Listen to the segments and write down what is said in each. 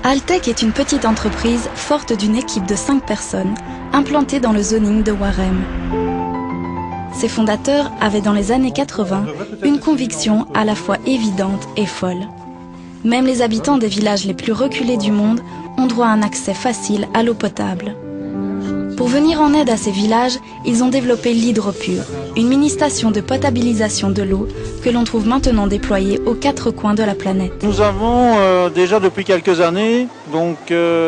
Altec est une petite entreprise forte d'une équipe de 5 personnes, implantée dans le zoning de Warem. Ses fondateurs avaient dans les années 80 une conviction à la fois évidente et folle. Même les habitants des villages les plus reculés du monde ont droit à un accès facile à l'eau potable. Pour venir en aide à ces villages, ils ont développé l'Hydropur, une mini-station de potabilisation de l'eau que l'on trouve maintenant déployée aux 4 coins de la planète. Nous avons déjà depuis quelques années, donc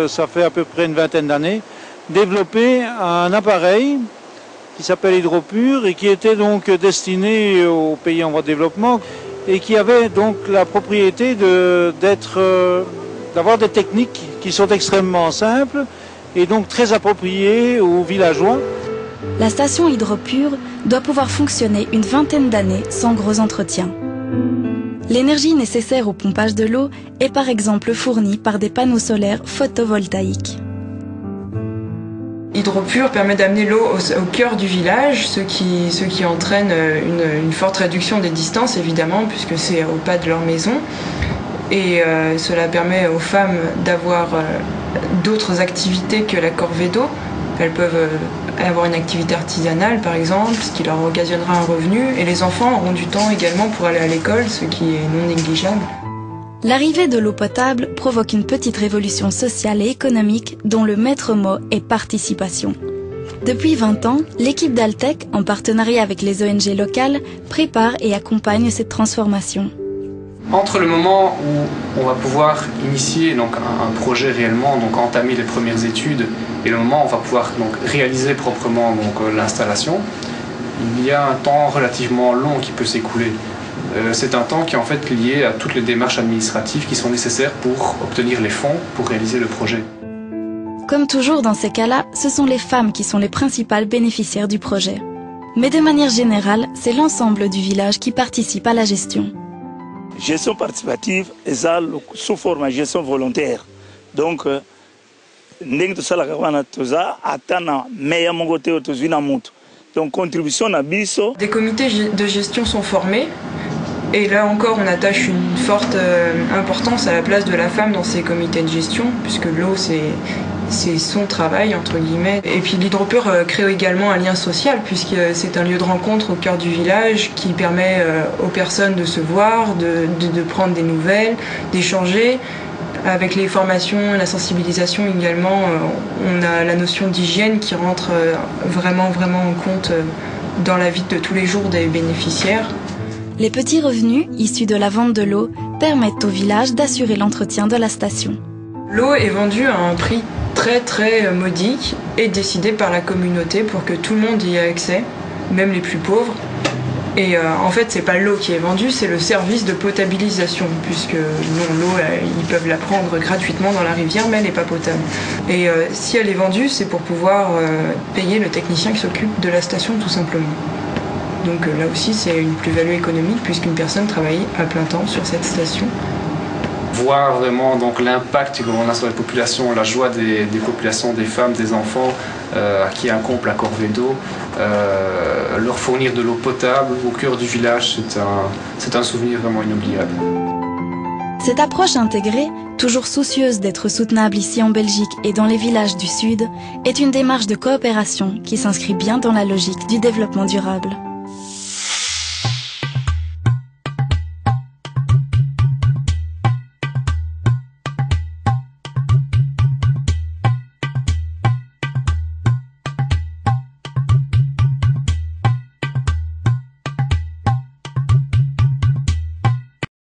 ça fait à peu près une vingtaine d'années, développé un appareil qui s'appelle Hydropur et qui était donc destiné aux pays en voie de développement et qui avait donc la propriété d'avoir des techniques qui sont extrêmement simples et donc très appropriées aux villageois. La station Hydropur doit pouvoir fonctionner une vingtaine d'années sans gros entretien. L'énergie nécessaire au pompage de l'eau est par exemple fournie par des panneaux solaires photovoltaïques. Hydropur permet d'amener l'eau au cœur du village, ce qui entraîne une forte réduction des distances évidemment, puisque c'est au pas de leur maison. Et cela permet aux femmes d'avoir d'autres activités que la corvée d'eau. Elles peuvent avoir une activité artisanale par exemple, ce qui leur occasionnera un revenu. Et les enfants auront du temps également pour aller à l'école, ce qui est non négligeable. L'arrivée de l'eau potable provoque une petite révolution sociale et économique dont le maître mot est participation. Depuis 20 ans, l'équipe d'Altec, en partenariat avec les ONG locales, prépare et accompagne cette transformation. Entre le moment où on va pouvoir initier donc, un projet réellement, donc entamer les premières études, et le moment où on va pouvoir donc, réaliser proprement l'installation, il y a un temps relativement long qui peut s'écouler. C'est un temps qui est en fait lié à toutes les démarches administratives qui sont nécessaires pour obtenir les fonds pour réaliser le projet. Comme toujours dans ces cas-là, ce sont les femmes qui sont les principales bénéficiaires du projet. Mais de manière générale, c'est l'ensemble du village qui participe à la gestion. Gestion participative est sous forme de gestion volontaire. Donc, donc contribution à biso. Des comités de gestion sont formés. Et là encore, on attache une forte importance à la place de la femme dans ces comités de gestion, puisque l'eau, c'est son travail, entre guillemets. Et puis l'Hydropur crée également un lien social, puisque c'est un lieu de rencontre au cœur du village qui permet aux personnes de se voir, de prendre des nouvelles, d'échanger. Avec les formations et la sensibilisation également, on a la notion d'hygiène qui rentre vraiment en compte dans la vie de tous les jours des bénéficiaires. Les petits revenus issus de la vente de l'eau permettent au village d'assurer l'entretien de la station. L'eau est vendue à un prix très modique et décidé par la communauté pour que tout le monde y ait accès, même les plus pauvres. Et en fait, c'est pas l'eau qui est vendue, c'est le service de potabilisation, puisque l'eau, ils peuvent la prendre gratuitement dans la rivière, mais elle n'est pas potable. Et si elle est vendue, c'est pour pouvoir payer le technicien qui s'occupe de la station, tout simplement. Donc là aussi, c'est une plus-value économique puisqu'une personne travaille à plein temps sur cette station. Voir vraiment donc l'impact que l'on a sur la population, la joie des populations, des femmes, des enfants à qui incombe la corvée d'eau, leur fournir de l'eau potable au cœur du village, c'est un souvenir vraiment inoubliable. Cette approche intégrée, toujours soucieuse d'être soutenable ici en Belgique et dans les villages du Sud, est une démarche de coopération qui s'inscrit bien dans la logique du développement durable.